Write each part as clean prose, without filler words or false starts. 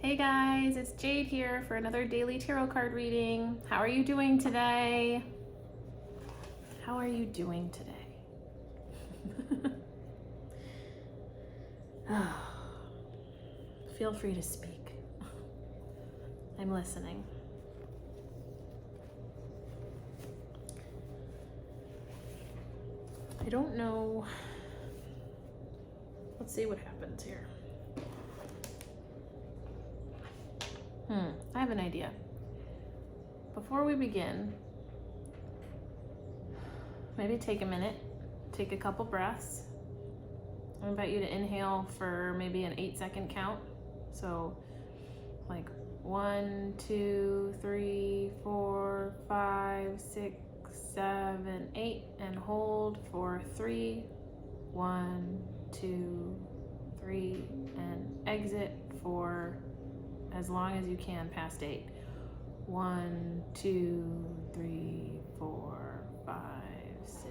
Hey guys, it's Jade here for another daily tarot card reading. How are you doing today? How are you doing today? Feel free to speak. I'm listening. I don't know. Let's see what happens here. I have an idea. Before we begin, maybe take a minute, take a couple breaths. I invite you to inhale for maybe an 8-second count. So like 1, 2, 3, 4, 5, 6, 7, 8, and hold for 3, 1, 2, 3, and exit for as long as you can past 8. 1, 2, 3, 4, 5, 6,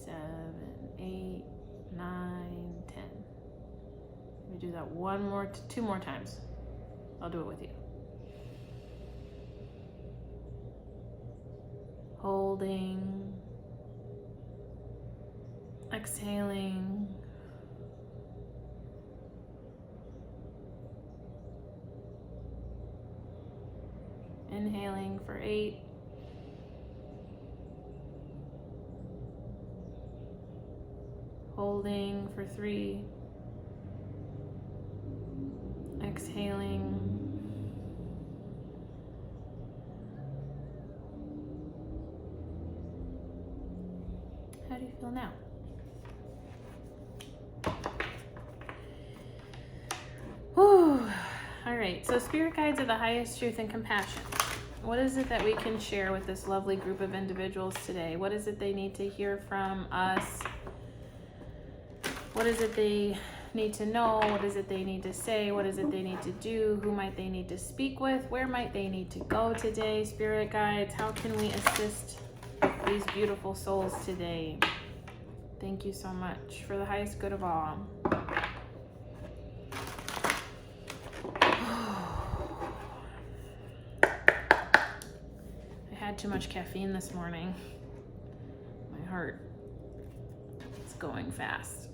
7, 8, 9, 10. Let me do that two more times. I'll do it with you. Holding, exhaling, inhaling for 8, holding for 3, exhaling, how do you feel now? Whew. All right, so spirit guides are the highest truth and compassion. What is it that we can share with this lovely group of individuals today? What is it they need to hear from us? What is it they need to know? What is it they need to say? What is it they need to do? Who might they need to speak with? Where might they need to go today? Spirit guides, how can we assist these beautiful souls today? Thank you so much for the highest good of all. Too much caffeine this morning. My heart is going fast.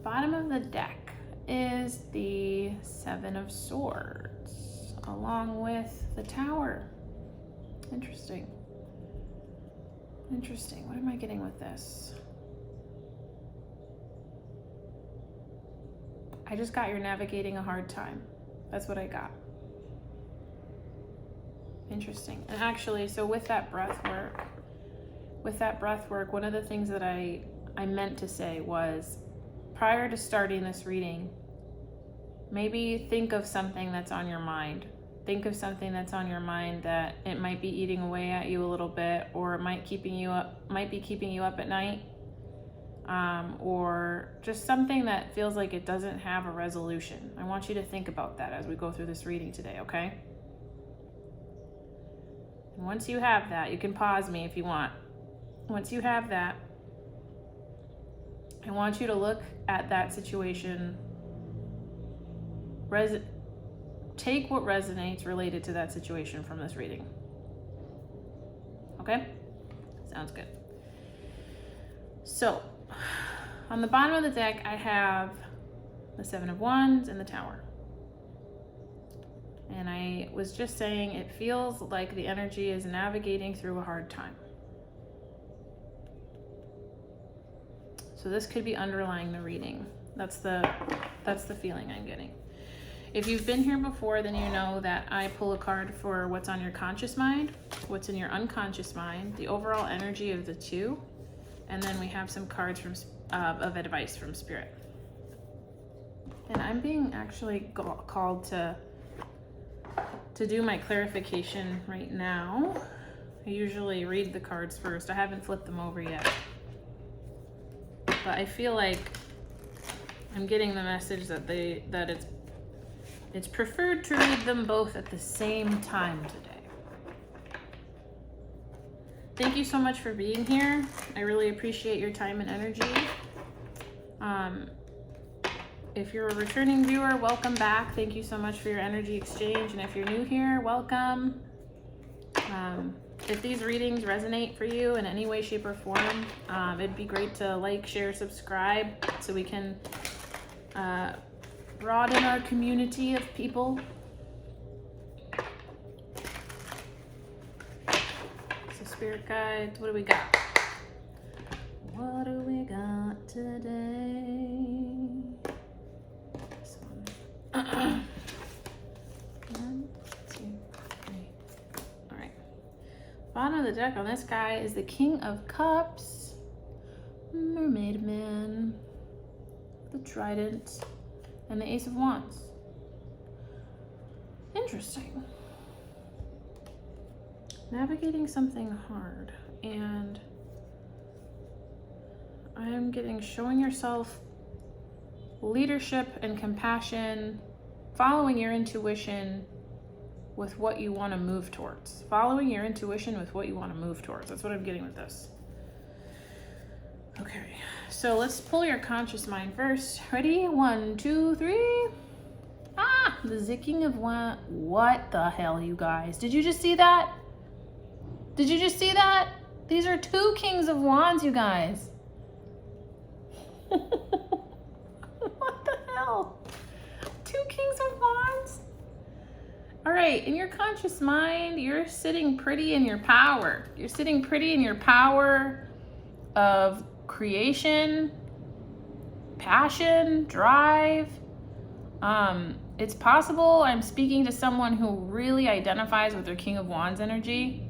Bottom of the deck is the 7 of Swords along with the Tower. Interesting. What am I getting with this? I just got you're navigating a hard time. That's what I got. Interesting. And actually, so with that breath work, one of the things that I meant to say was, prior to starting this reading, maybe think of something that's on your mind. Think of something that's on your mind that it might be eating away at you a little bit, or it might be keeping you up at night, or just something that feels like it doesn't have a resolution. I want you to think about that as we go through this reading today, okay? And once you have that, you can pause me if you want. Once you have that, I want you to look at that situation, take what resonates related to that situation from this reading. Okay? Sounds good. So, on the bottom of the deck, I have the 7 of Wands and the Tower. And I was just saying, it feels like the energy is navigating through a hard time. So this could be underlying the reading. That's the feeling I'm getting. If you've been here before, then you know that I pull a card for what's on your conscious mind, what's in your unconscious mind, the overall energy of the two, and then we have some cards of advice from Spirit. And I'm being actually called to do my clarification right now. I usually read the cards first. I haven't flipped them over yet. But I feel like I'm getting the message that it's preferred to read them both at the same time today. Thank you so much for being here. I really appreciate your time and energy. if you're a returning viewer, welcome back. Thank you so much for your energy exchange. And if you're new here, welcome. If these readings resonate for you in any way, shape, or form, it'd be great to like, share, subscribe so we can broaden our community of people. So spirit guides, what do we got? What do we got today? This one. 1, 2, 3. All right. Bottom of the deck on this guy is the King of Cups, Mermaid Man, the Trident, and the Ace of Wands. Interesting. Navigating something hard, and I'm getting showing yourself leadership and compassion, following your intuition with what you want to move towards. Following your intuition with what you want to move towards. That's what I'm getting with this. Okay, so let's pull your conscious mind first. Ready? 1, 2, 3. Ah, the King of Wands. What the hell, you guys? Did you just see that? Did you just see that? These are 2 Kings of Wands, you guys. What the hell? 2 Kings of Wands? All right, in your conscious mind, you're sitting pretty in your power. You're sitting pretty in your power of creation, passion, drive. It's possible I'm speaking to someone who really identifies with their King of Wands energy.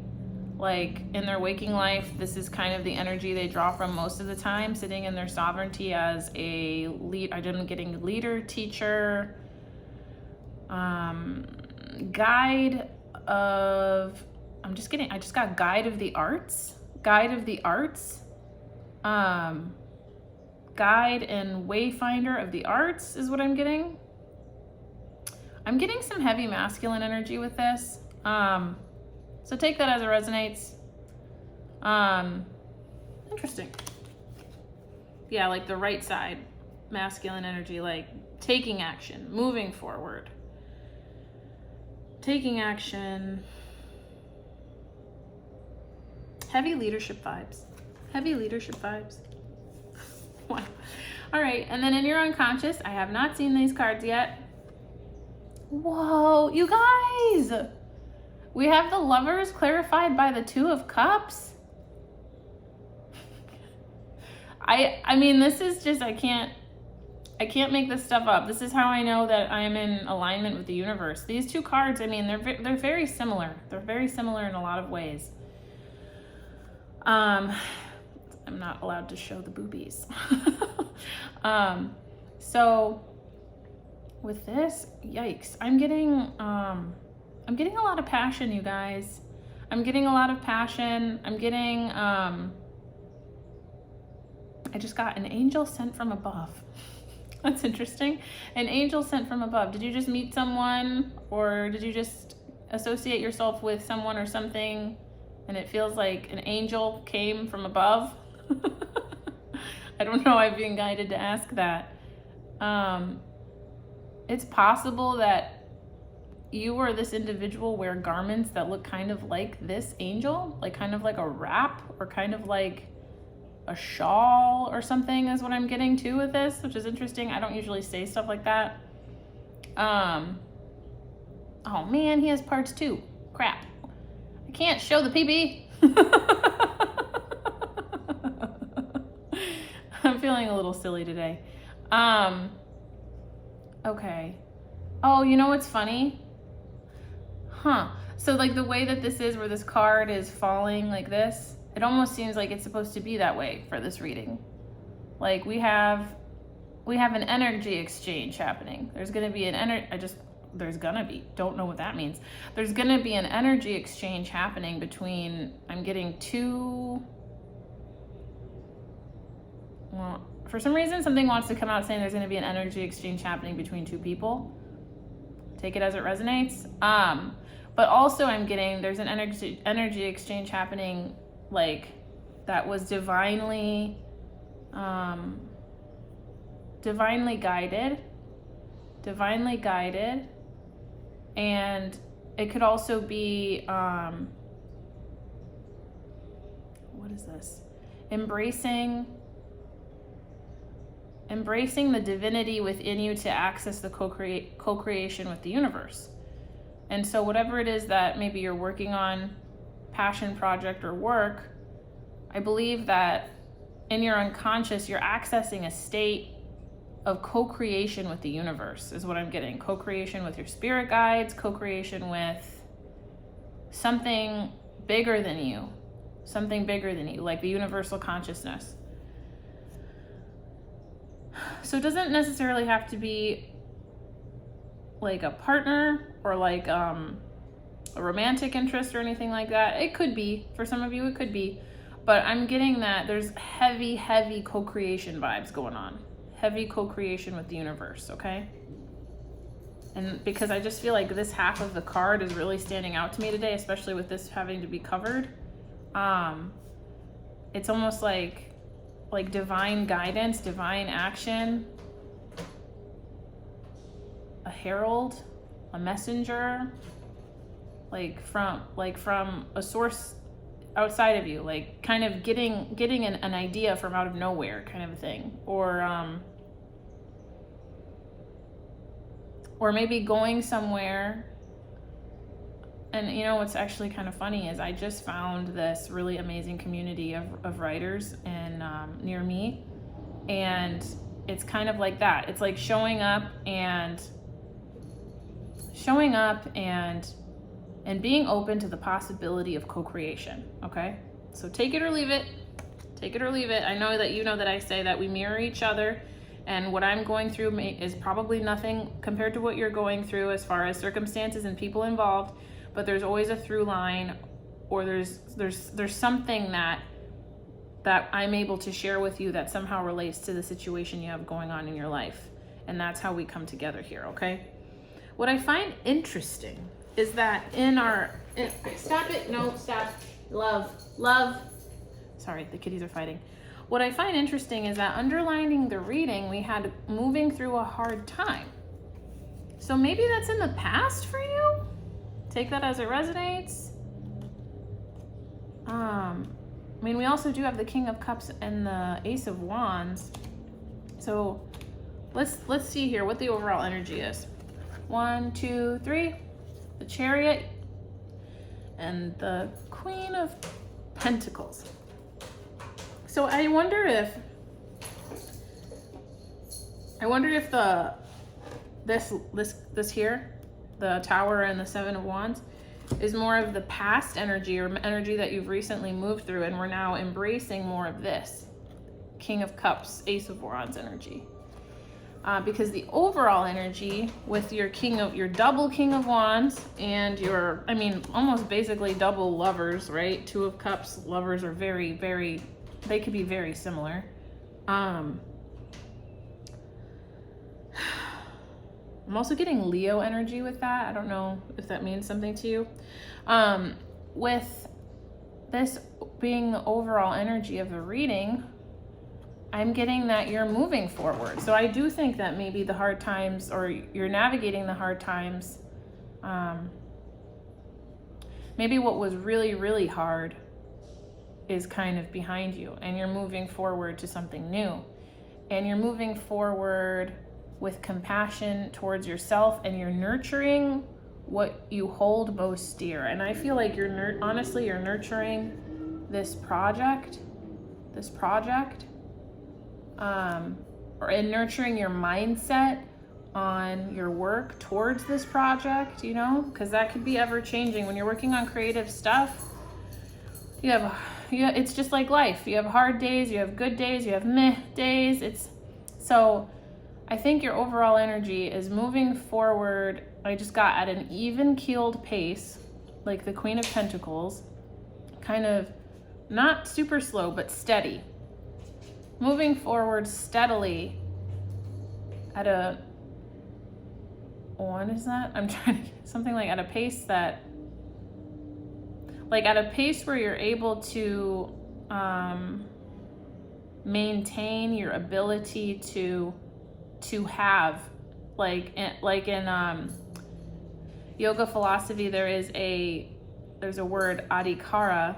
Like in their waking life, this is kind of the energy they draw from most of the time, sitting in their sovereignty as a lead. I'm getting leader, teacher, guide of, I just got guide of the arts, guide and wayfinder of the arts is what I'm getting. I'm getting some heavy masculine energy with this. So take that as it resonates. Interesting. Yeah, like the right side, masculine energy, like taking action, moving forward. Taking action. Heavy leadership vibes. Heavy leadership vibes. Wow. All right, and then in your unconscious, I have not seen these cards yet. Whoa, you guys! We have the Lovers clarified by the 2 of Cups. I mean, this is just, I can't make this stuff up. This is how I know that I'm in alignment with the universe. These 2 cards, I mean, they're very similar. They're very similar in a lot of ways. I'm not allowed to show the boobies. So with this, yikes, I'm getting a lot of passion, you guys. I'm getting a lot of passion. I'm getting, I just got an angel sent from above. That's interesting. An angel sent from above. Did you just meet someone, or did you just associate yourself with someone or something and it feels like an angel came from above? I don't know. I've been guided to ask that. It's possible that you or this individual wear garments that look kind of like this angel, like kind of like a wrap or kind of like a shawl or something is what I'm getting to with this, which is interesting. I don't usually say stuff like that. Oh man, he has parts too. Crap. I can't show the PB. I'm feeling a little silly today. Okay. Oh, you know what's funny? So like the way that this is, where this card is falling like this, it almost seems like it's supposed to be that way for this reading. Like we have an energy exchange happening. There's going to be don't know what that means. There's going to be an energy exchange happening between, I'm getting 2, well, for some reason, something wants to come out saying there's going to be an energy exchange happening between 2 people. Take it as it resonates. But also I'm getting, there's an energy exchange happening, like that was divinely guided divinely guided, and it could also be, what is this? Embracing the divinity within you to access the co-creation with the universe. And so whatever it is that maybe you're working on, passion project or work, I believe that in your unconscious, you're accessing a state of co-creation with the universe is what I'm getting. Co-creation with your spirit guides, co-creation with something bigger than you, like the universal consciousness. So it doesn't necessarily have to be like a partner or like a romantic interest or anything like that. It could be, for some of you it could be, but I'm getting that there's heavy co-creation vibes going on. Heavy co-creation with the universe, okay? And because I just feel like this half of the card is really standing out to me today, especially with this having to be covered. It's almost like divine guidance, divine action, a herald, a messenger, like from a source outside of you, like kind of getting an idea from out of nowhere kind of a thing, or maybe going somewhere. And you know what's actually kind of funny is I just found this really amazing community of writers in near me, and it's kind of like that. It's like showing up and being open to the possibility of co-creation. Okay, so take it or leave it. I know that I say that we mirror each other, and what I'm going through is probably nothing compared to what you're going through as far as circumstances and people involved. But there's always a through line, or there's something that I'm able to share with you that somehow relates to the situation you have going on in your life. And that's how we come together here, okay? What I find interesting is that stop it, no, stop, love. Sorry, the kitties are fighting. What I find interesting is that underlining the reading, we had moving through a hard time. So maybe that's in the past for you? Take that as it resonates. We also do have the King of Cups and the Ace of Wands. So let's see here what the overall energy is. 1, 2, 3. The Chariot and the Queen of Pentacles. So I wonder if this here, the Tower and the Seven of Wands, is more of the past energy or energy that you've recently moved through, and we're now embracing more of this King of Cups, Ace of Wands energy. Because the overall energy with your double King of Wands and almost basically double lovers, right? 2 of Cups, lovers are very, very, they could be very similar. I'm also getting Leo energy with that. I don't know if that means something to you. With this being the overall energy of the reading, I'm getting that you're moving forward. So I do think that maybe the hard times, or you're navigating the hard times, maybe what was really, really hard is kind of behind you, and you're moving forward to something new. And you're moving forward with compassion towards yourself, and you're nurturing what you hold most dear. And I feel like you're nurturing this project, and nurturing your mindset on your work towards this project, because that could be ever changing. When you're working on creative stuff, it's just like life. You have hard days, you have good days, you have meh days. So I think your overall energy is moving forward. I just got at an even-keeled pace, like the Queen of Pentacles, kind of not super slow, but steady. Moving forward steadily at a, what is that? I'm trying to get something like at a pace that, at a pace where you're able to maintain your ability to have Like in yoga philosophy, there's a word adhikara,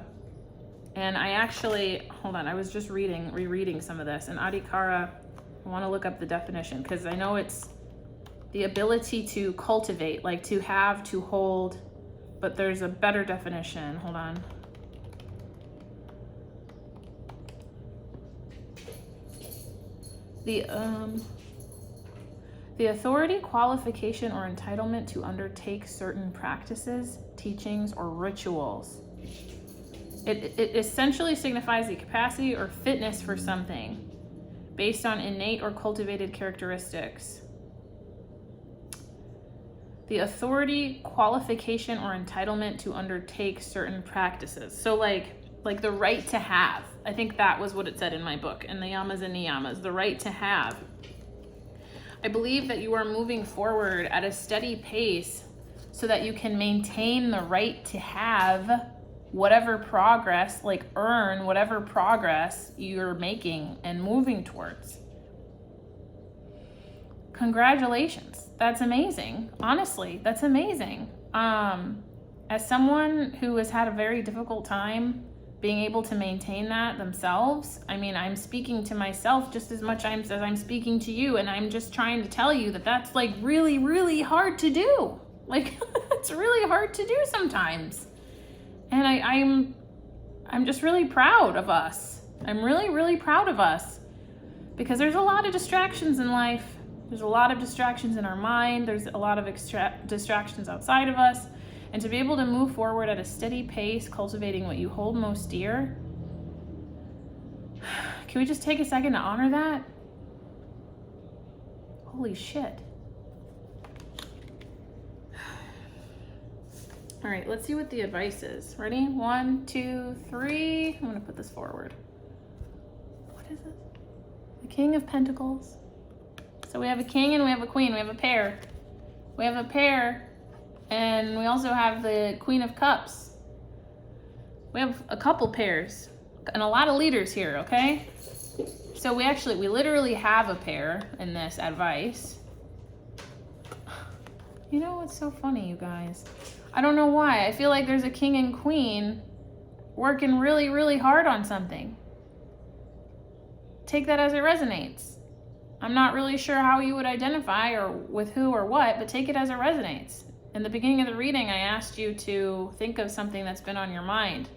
and I actually, hold on, I was just rereading some of this, and adhikara, I want to look up the definition because I know it's the ability to cultivate, like to have, to hold, but there's a better definition. Hold on. The authority, qualification, or entitlement to undertake certain practices, teachings, or rituals. It essentially signifies the capacity or fitness for something based on innate or cultivated characteristics. The authority, qualification, or entitlement to undertake certain practices. So like the right to have. I think that was what it said in my book, in the yamas and niyamas, the right to have. I believe that you are moving forward at a steady pace so that you can maintain the right to have whatever progress, like earn whatever progress you're making and moving towards. Congratulations. That's amazing. Honestly, that's amazing. As someone who has had a very difficult time being able to maintain that themselves, I mean, I'm speaking to myself just as much as I'm speaking to you, and I'm just trying to tell you that that's like really, really hard to do. Like, it's really hard to do sometimes. And I'm just really proud of us. I'm really, really proud of us because there's a lot of distractions in life. There's a lot of distractions in our mind. There's a lot of distractions outside of us. And to be able to move forward at a steady pace, cultivating what you hold most dear, can we just take a second to honor that? Holy shit. All right, let's see what the advice is. Ready? 1, 2, 3. I'm gonna put this forward. What is it? The King of Pentacles. So we have a king and we have a queen. We have a pair. We have a pair. And we also have the Queen of Cups. We have a couple pairs and a lot of leaders here, okay? So we literally have a pair in this advice. You know what's so funny, you guys? I don't know why. I feel like there's a king and queen working really, really hard on something. Take that as it resonates. I'm not really sure how you would identify or with who or what, but take it as it resonates. In the beginning of the reading, I asked you to think of something that's been on your mind.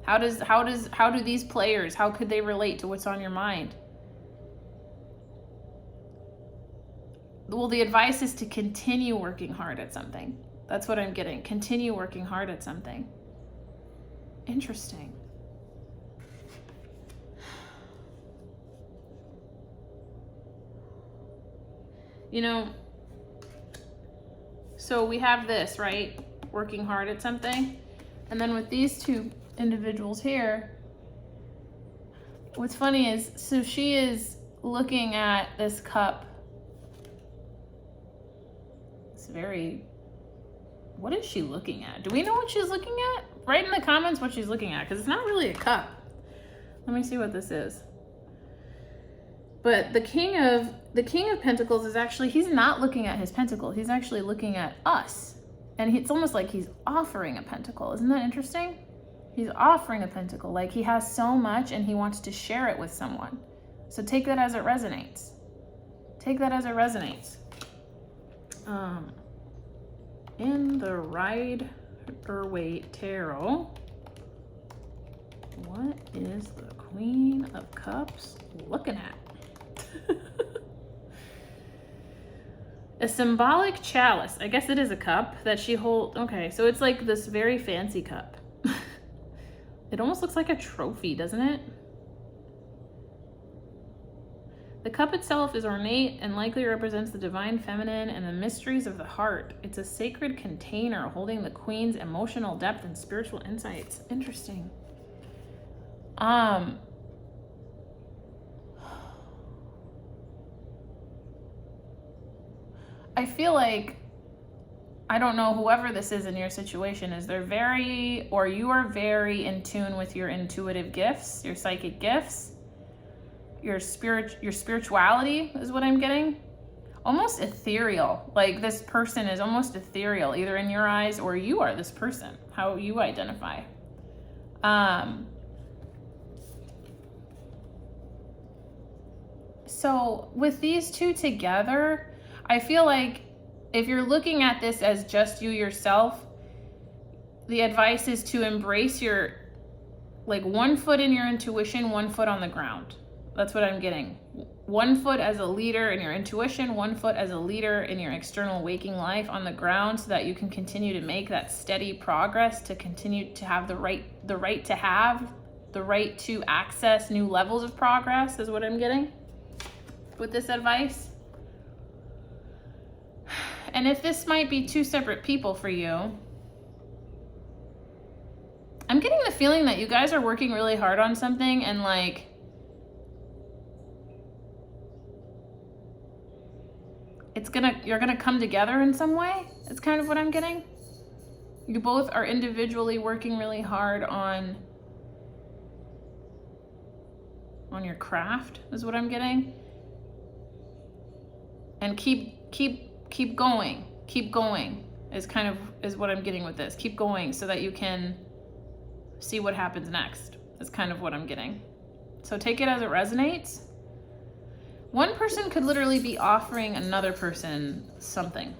How do these players, how could they relate to what's on your mind? Well, the advice is to continue working hard at something. That's what I'm getting. Continue working hard at something. Interesting. You know, so we have this, right? Working hard at something. And then with these two individuals here, what's funny is, so she is looking at this cup. It's very, what is she looking at? Do we know what she's looking at? Write in the comments what she's looking at, because it's not really a cup. Let me see what this is. But the King of Pentacles is actually, he's not looking at his pentacle. He's actually looking at us. And it's almost like he's offering a pentacle. Isn't that interesting? He's offering a pentacle. Like he has so much and he wants to share it with someone. So take that as it resonates. Take that as it resonates. In the Rider-Waite Tarot, what is the Queen of Cups looking at? A symbolic chalice. I guess it is a cup that she holds. Okay, so it's like this very fancy cup. It almost looks like a trophy, doesn't it? The cup itself is ornate and likely represents the divine feminine and the mysteries of the heart. It's a sacred container holding the queen's emotional depth and spiritual insights. Interesting. I feel like, I don't know, whoever this is in your situation, is they're very, or you are very in tune with your intuitive gifts, your psychic gifts, your spirituality is what I'm getting. almost ethereal. Like this person is almost ethereal, either in your eyes or you are this person, how you identify. So with these two together, I feel like if you're looking at this as just you yourself, the advice is to embrace your, like, 1 foot in your intuition, 1 foot on the ground. That's what I'm getting. 1 foot as a leader in your intuition, 1 foot as a leader in your external waking life on the ground, so that you can continue to make that steady progress, to continue to have the right to access new levels of progress, is what I'm getting with this advice. And if this might be 2 separate people for you, I'm getting the feeling that you guys are working really hard on something, and like you're gonna come together in some way. It's kind of what I'm getting. You both are individually working really hard on your craft, is what I'm getting. And keep going is what I'm getting with this. Keep going so that you can see what happens next, is kind of what I'm getting. So take it as it resonates. One person could literally be offering another person something.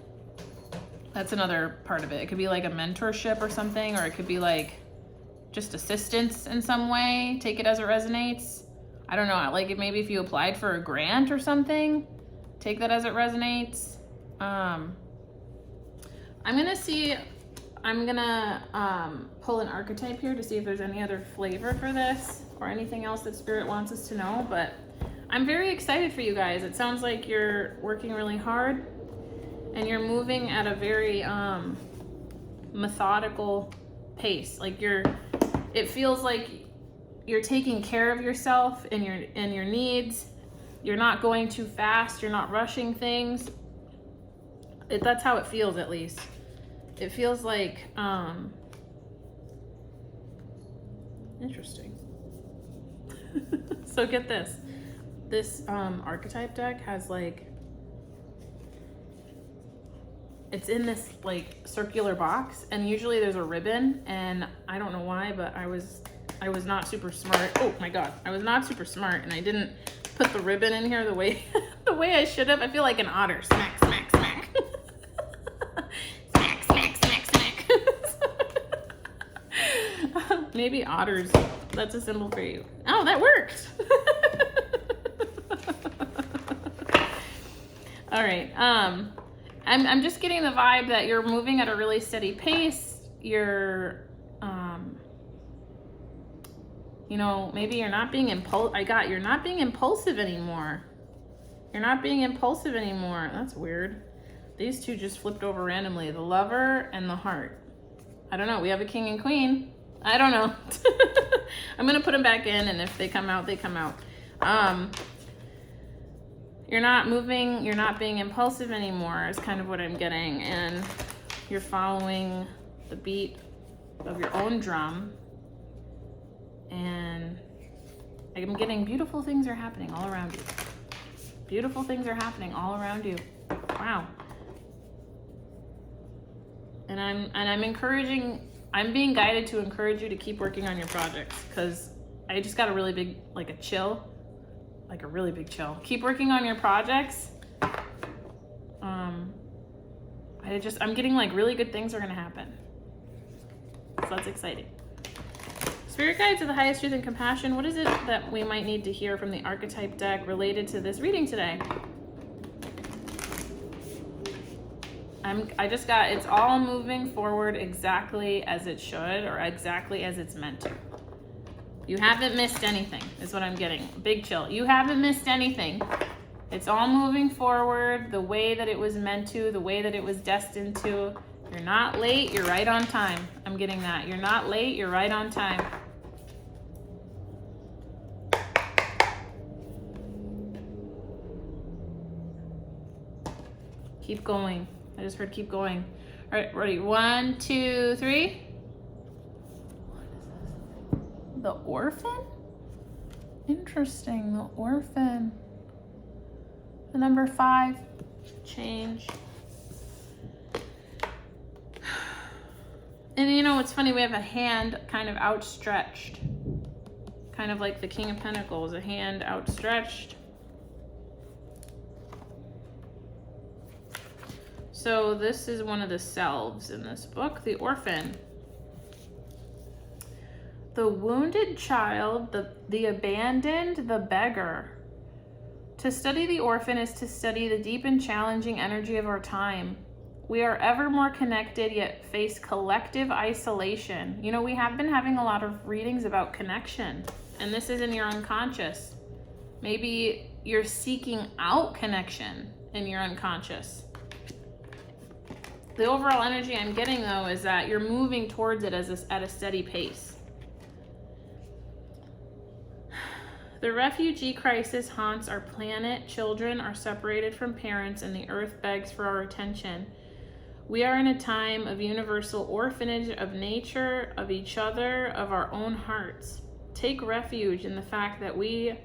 That's another part of it. It could be like a mentorship or something, or it could be like just assistance in some way. Take it as it resonates. I don't know, like maybe if you applied for a grant or something, take that as it resonates. I'm gonna pull an archetype here to see if there's any other flavor for this or anything else that Spirit wants us to know, but I'm very excited for you guys. It sounds like you're working really hard and you're moving at a very methodical pace. Like it feels like you're taking care of yourself and your needs. You're not going too fast. You're not rushing things. That's how it feels, at least. It feels like, interesting. So get this. This archetype deck has like, it's in this like circular box, and usually there's a ribbon, and I don't know why, but I was not super smart. Oh my God, I was not super smart, and I didn't put the ribbon in here the way I should have. I feel like an otter. Smack, smack, smack. Smack, smack, smack, smack. Maybe otters, that's a symbol for you. Oh, that worked. All right. I'm just getting the vibe that you're moving at a really steady pace. You're maybe you're not being you're not being impulsive anymore. You're not being impulsive anymore. That's weird. These two just flipped over randomly. The Lover and the Heart. I don't know. We have a King and Queen. I don't know. I'm going to put them back in, and if they come out, they come out. You're not moving. You're not being impulsive anymore is kind of what I'm getting. And you're following the beat of your own drum. And I'm getting beautiful things are happening all around you. Beautiful things are happening all around you. Wow. And I'm being guided to encourage you to keep working on your projects, because I just got a really big, like a really big chill. Keep working on your projects. I'm getting like really good things are gonna happen. So that's exciting. Spirit guides of the highest truth and compassion. What is it that we might need to hear from the archetype deck related to this reading today? I just got, it's all moving forward exactly as it should, or exactly as it's meant to. You haven't missed anything, is what I'm getting. Big chill. You haven't missed anything. It's all moving forward the way that it was meant to, the way that it was destined to. You're not late, you're right on time. I'm getting that. You're not late, you're right on time. Keep going. I just heard keep going. All right, ready? 1, 2, 3. What is this? The Orphan? Interesting, the Orphan. The number 5. change. And you know, it's funny, we have a hand kind of outstretched, kind of like the King of Pentacles, a hand outstretched. So this is one of the selves in this book, the orphan. The wounded child, the abandoned, the beggar. To study the orphan is to study the deep and challenging energy of our time. We are ever more connected, yet face collective isolation. You know, we have been having a lot of readings about connection, and this is in your unconscious. Maybe you're seeking out connection in your unconscious. The overall energy I'm getting, though, is that you're moving towards it at a steady pace. The refugee crisis haunts our planet. Children are separated from parents, and the earth begs for our attention. We are in a time of universal orphanage of nature, of each other, of our own hearts. Take refuge in the fact that we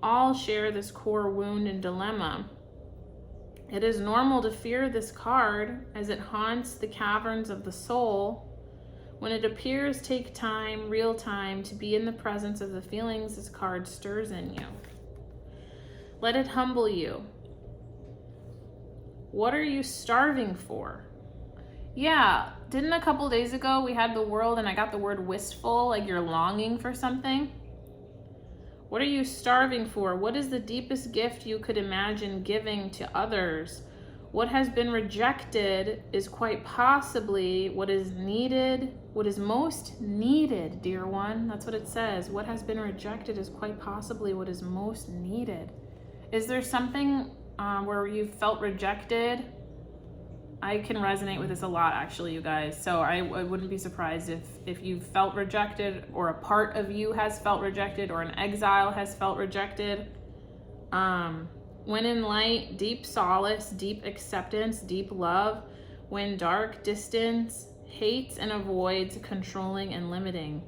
all share this core wound and dilemma. It is normal to fear this card as it haunts the caverns of the soul. When it appears, take time, real time, to be in the presence of the feelings this card stirs in you. Let it humble you. What are you starving for? Yeah, didn't a couple days ago we had the world and I got the word wistful, like you're longing for something? What are you starving for? What is the deepest gift you could imagine giving to others? What has been rejected is quite possibly what is needed, what is most needed, dear one. That's what it says. What has been rejected is quite possibly what is most needed. Is there something where you felt rejected? I can resonate with this a lot, actually, you guys. So I wouldn't be surprised if you felt rejected, or a part of you has felt rejected, or an exile has felt rejected. When in light, deep solace, deep acceptance, deep love. When dark, distance, hates and avoids, controlling and limiting.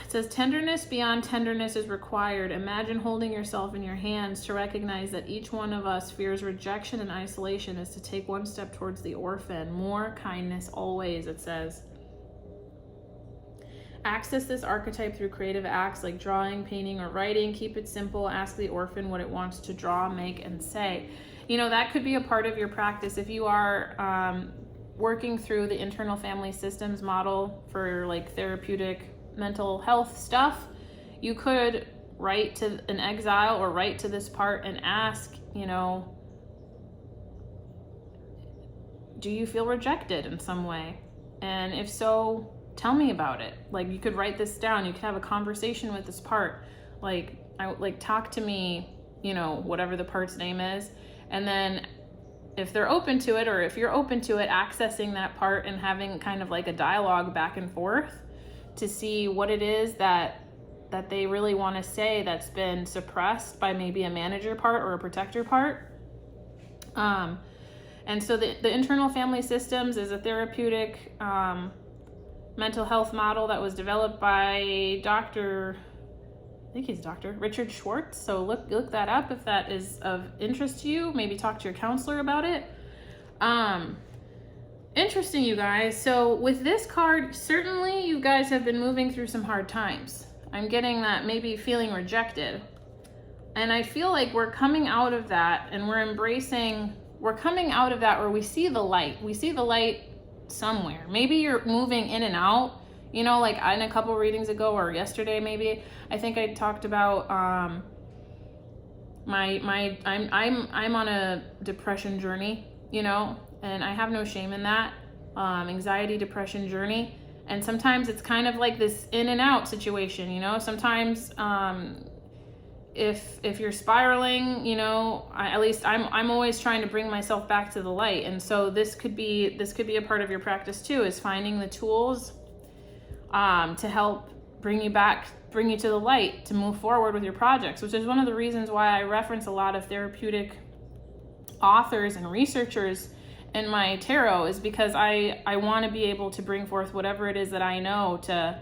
It says, tenderness beyond tenderness is required. Imagine holding yourself in your hands to recognize that each one of us fears rejection and isolation is to take one step towards the orphan. More kindness always, it says. Access this archetype through creative acts like drawing, painting, or writing. Keep it simple. Ask the orphan what it wants to draw, make, and say. You know, that could be a part of your practice. If you are working through the internal family systems model for like therapeutic mental health stuff, you could write to an exile or write to this part and ask, you know, do you feel rejected in some way? And if so, tell me about it. Like, you could write this down. You could have a conversation with this part. Like, talk to me, you know, whatever the part's name is. And then if they're open to it, or if you're open to it, accessing that part and having kind of like a dialogue back and forth to see what it is that they really want to say that's been suppressed by maybe a manager part or a protector part. And so the internal family systems is a therapeutic mental health model that was developed by Dr. Richard Schwartz. So look that up if that is of interest to you. Maybe talk to your counselor about it. Interesting, you guys. So with this card, certainly you guys have been moving through some hard times. I'm getting that, maybe feeling rejected. And I feel like we're coming out of that, and we're coming out of that where we see the light. We see the light somewhere. Maybe you're moving in and out, you know, like in a couple readings ago or yesterday maybe, I think I talked about I'm on a depression journey, you know, and I have no shame in that. Anxiety, depression journey. And sometimes it's kind of like this in and out situation, you know. Sometimes if you're spiraling, you know, at least I'm always trying to bring myself back to the light. And so this could be a part of your practice too, is finding the tools to help bring you to the light, to move forward with your projects, which is one of the reasons why I reference a lot of therapeutic authors and researchers in my tarot, is because I want to be able to bring forth whatever it is that I know to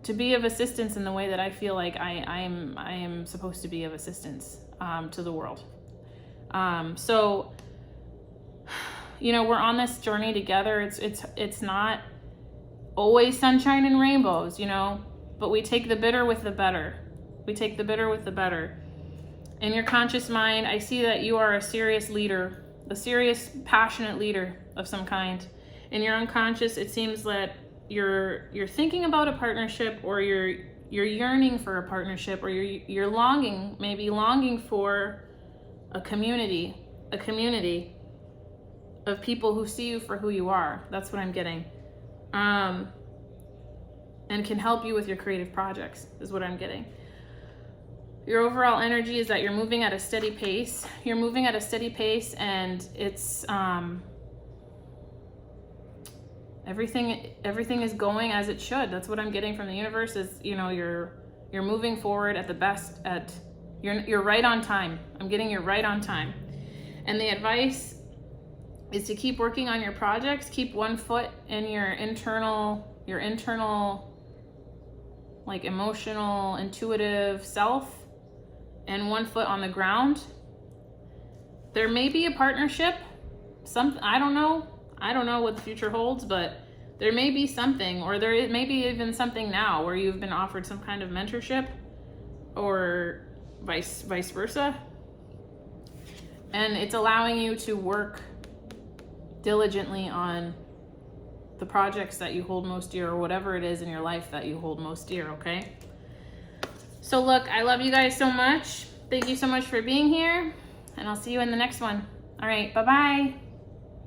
to be of assistance in the way that I feel like I am supposed to be of assistance to the world. So, you know, we're on this journey together. It's not always sunshine and rainbows, you know, but we take the bitter with the better. We take the bitter with the better. In your conscious mind, I see that you are a serious leader, a serious, passionate leader of some kind. In your unconscious, it seems that you're thinking about a partnership, or you're yearning for a partnership, or you're longing, maybe longing for a community of people who see you for who you are. That's what I'm getting. And can help you with your creative projects is what I'm getting. Your overall energy is that you're moving at a steady pace. You're moving at a steady pace, and it's everything is going as it should. That's what I'm getting from the universe. Is, you know, you're moving forward at the best. You're right on time. I'm getting you're right on time. And the advice is to keep working on your projects. Keep one foot in your internal like emotional, intuitive self, and one foot on the ground. There may be a partnership. I don't know what the future holds, but there may be something, or there may be even something now where you've been offered some kind of mentorship, or vice versa. And it's allowing you to work diligently on the projects that you hold most dear, or whatever it is in your life that you hold most dear, okay? So look, I love you guys so much. Thank you so much for being here, and I'll see you in the next one. All right, bye-bye.